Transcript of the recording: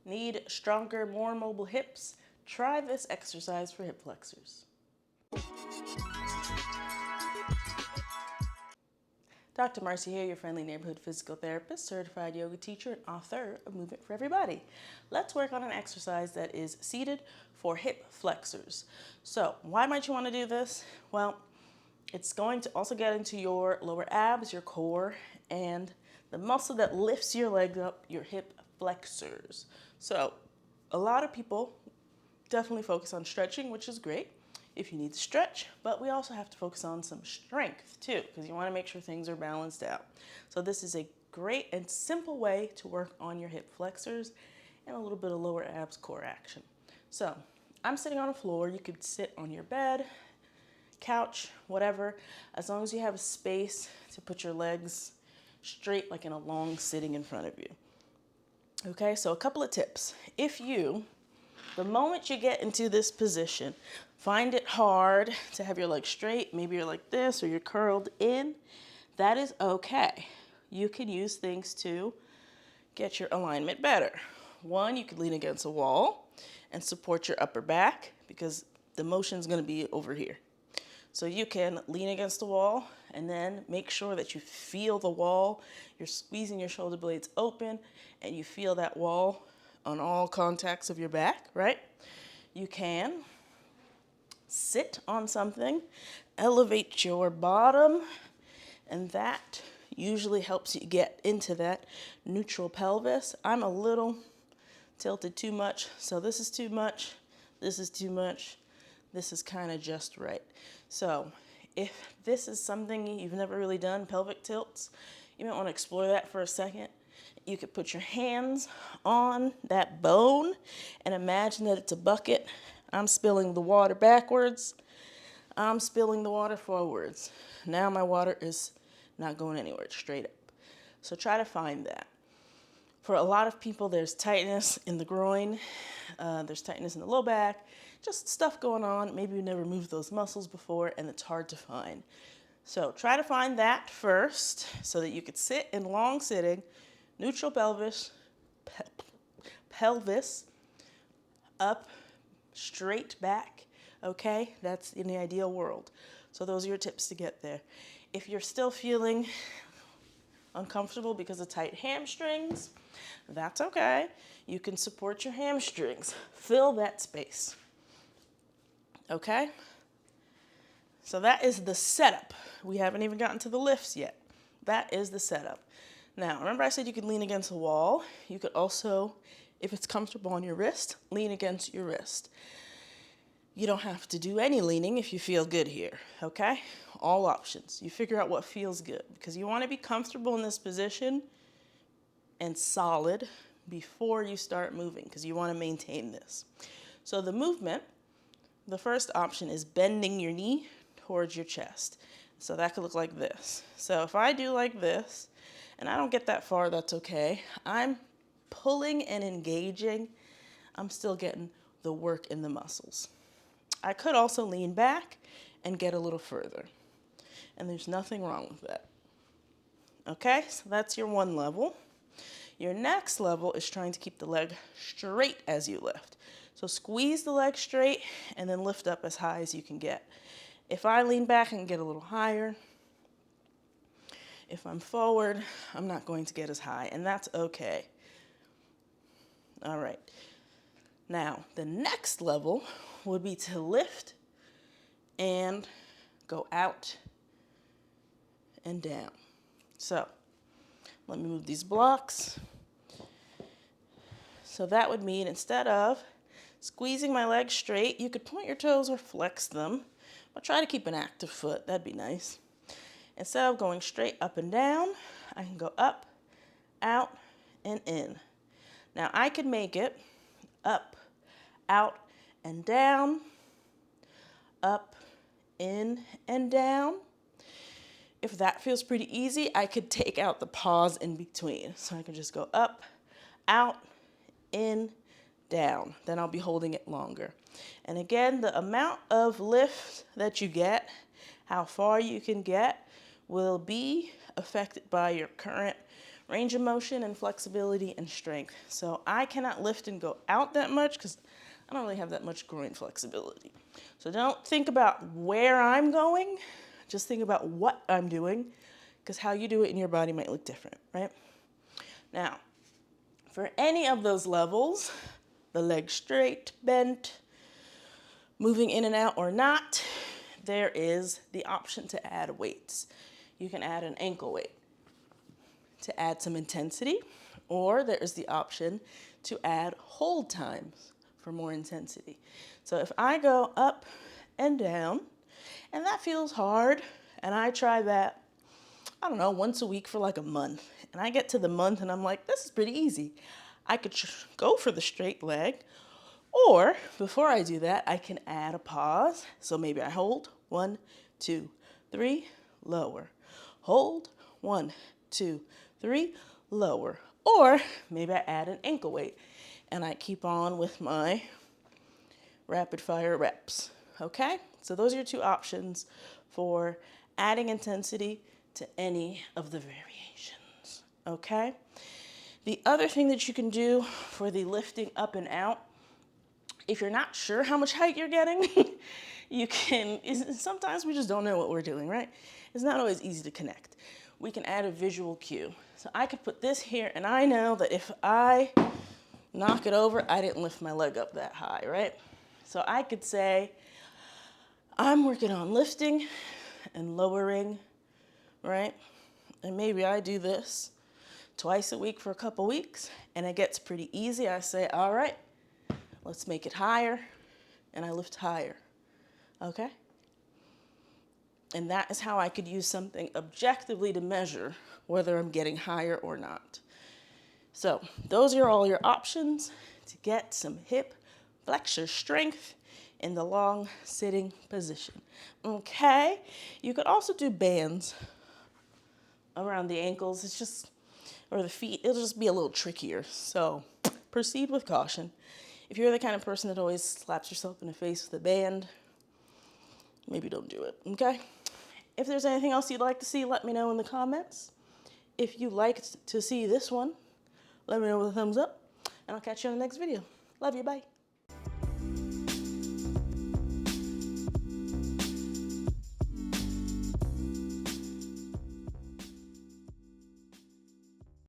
Need stronger, more mobile hips? Try this exercise for hip flexors. Dr. Marcia here, your friendly neighborhood physical therapist, certified yoga teacher, and author of Movement for Everybody. Let's work on an exercise that is seated for hip flexors. So, why might you want to do this? Well, it's going to also get into your lower abs, your core, and the muscle that lifts your leg up, your hip flexors. So, a lot of people definitely focus on stretching, which is great if you need to stretch, but we also have to focus on some strength too, because you want to make sure things are balanced out. So this is a great and simple way to work on your hip flexors and a little bit of lower abs core action. So I'm sitting on a floor. You could sit on your bed, couch, whatever, as long as you have a space to put your legs straight, like in a long sitting in front of you. Okay, so a couple of tips. The moment you get into this position, find it hard to have your legs straight, maybe you're like this or you're curled in, that is okay. You can use things to get your alignment better. One, you could lean against a wall and support your upper back because the motion's gonna be over here. So you can lean against the wall and then make sure that you feel the wall. You're squeezing your shoulder blades open and you feel that wall on all contacts of your back, right? You can sit on something, elevate your bottom, and that usually helps you get into that neutral pelvis. I'm a little tilted too much, so this is too much, this is too much, this is kind of just right. So if this is something you've never really done, pelvic tilts, you might want to explore that for a second. You could put your hands on that bone and imagine that it's a bucket. I'm spilling the water backwards. I'm spilling the water forwards. Now my water is not going anywhere, it's straight up. So try to find that. For a lot of people, there's tightness in the groin, there's tightness in the low back, just stuff going on. Maybe you never moved those muscles before and it's hard to find. So try to find that first so that you could sit in long sitting, neutral pelvis, up, straight back, okay? That's in the ideal world. So those are your tips to get there. If you're still feeling uncomfortable because of tight hamstrings, that's okay. You can support your hamstrings. Fill that space, okay? So that is the setup. We haven't even gotten to the lifts yet. That is the setup. Now, remember I said you could lean against a wall. You could also, if it's comfortable on your wrist, lean against your wrist. You don't have to do any leaning if you feel good here, okay? All options. You figure out what feels good because you want to be comfortable in this position and solid before you start moving because you want to maintain this. So the movement, the first option is bending your knee towards your chest. So that could look like this. So if I do like this, and I don't get that far, that's okay. I'm pulling and engaging. I'm still getting the work in the muscles. I could also lean back and get a little further. And there's nothing wrong with that. Okay, so that's your one level. Your next level is trying to keep the leg straight as you lift. So squeeze the leg straight and then lift up as high as you can get. If I lean back, I can get a little higher. If I'm forward, I'm not going to get as high, and that's okay. All right. Now, the next level would be to lift and go out and down. So, let me move these blocks. So that would mean instead of squeezing my legs straight, you could point your toes or flex them, but try to keep an active foot. That'd be nice. Instead of going straight up and down, I can go up, out, and in. Now I could make it up, out, and down, up, in, and down. If that feels pretty easy, I could take out the pause in between. So I can just go up, out, in, down. Then I'll be holding it longer. And again, the amount of lift that you get, how far you can get, will be affected by your current range of motion and flexibility and strength. So I cannot lift and go out that much because I don't really have that much groin flexibility. So don't think about where I'm going, just think about what I'm doing, because how you do it in your body might look different, right? Now, for any of those levels, the leg straight, bent, moving in and out or not, there is the option to add weights. You can add an ankle weight to add some intensity, or there is the option to add hold times for more intensity. So if I go up and down, and that feels hard, and I try that, I don't know, once a week for like a month, and I get to the month and I'm like, this is pretty easy. I could go for the straight leg, or before I do that, I can add a pause. So maybe I hold, 1, 2, 3, lower. Hold, 1, 2, 3, lower. Or maybe I add an ankle weight and I keep on with my rapid fire reps, okay? So those are your two options for adding intensity to any of the variations, okay? The other thing that you can do for the lifting up and out, if you're not sure how much height you're getting, you can, sometimes we just don't know what we're doing, right? It's not always easy to connect. We can add a visual cue. So I could put this here and I know that if I knock it over, I didn't lift my leg up that high, right? So I could say, I'm working on lifting and lowering, right? And maybe I do this twice a week for a couple weeks and it gets pretty easy. I say, all right, let's make it higher, and I lift higher, okay? And that is how I could use something objectively to measure whether I'm getting higher or not. So those are all your options to get some hip flexor strength in the long sitting position, okay? You could also do bands around the ankles. It's just, or the feet, it'll just be a little trickier. So proceed with caution. If you're the kind of person that always slaps yourself in the face with a band, maybe don't do it, okay? If there's anything else you'd like to see, let me know in the comments. If you liked to see this one, let me know with a thumbs up, and I'll catch you in the next video. Love you, bye.